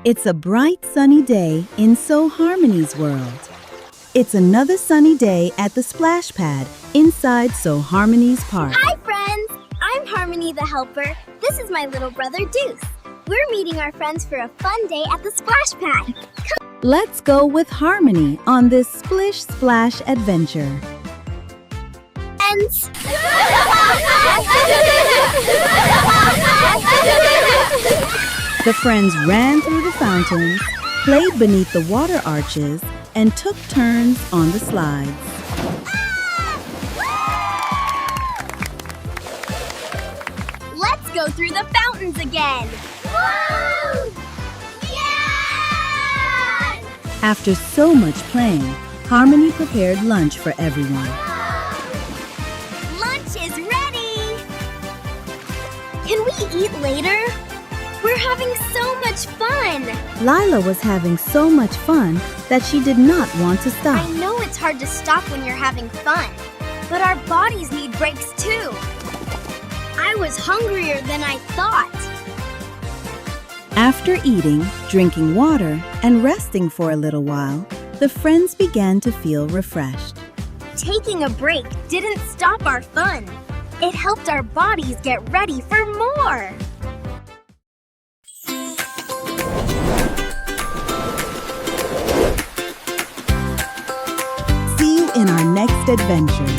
It's a bright sunny day in So Harmony's world. It's another sunny day at the splash pad inside So Harmony's park. Hi friends! I'm Harmony the helper. This is my little brother Deuce. We're meeting our friends for a fun day at the splash pad. Let's go with Harmony on this splish splash adventure. Friends! The friends ran through the fountains, played beneath the water arches, and took turns on the slides. Let's go through the fountains again! Woo! Yeah! After so much playing, Harmony prepared lunch for everyone. Lunch is ready! Can we eat later? We're having so much fun! Lila was having so much fun that she did not want to stop. I know it's hard to stop when you're having fun, but our bodies need breaks too. I was hungrier than I thought. After eating, drinking water, and resting for a little while, the friends began to feel refreshed. Taking a break didn't stop our fun. It helped our bodies get ready for more. See you in our next adventure.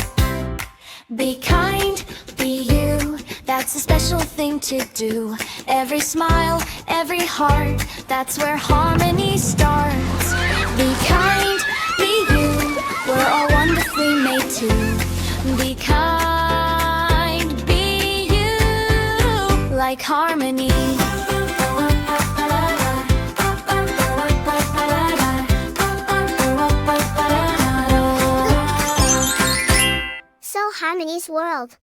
Be kind, be you, that's a special thing to do. Every smile, every heart, that's where harmony starts. Be kind, be you, we're all wonderfully made to. Be kind, be you, like harmony. So Harmony's world.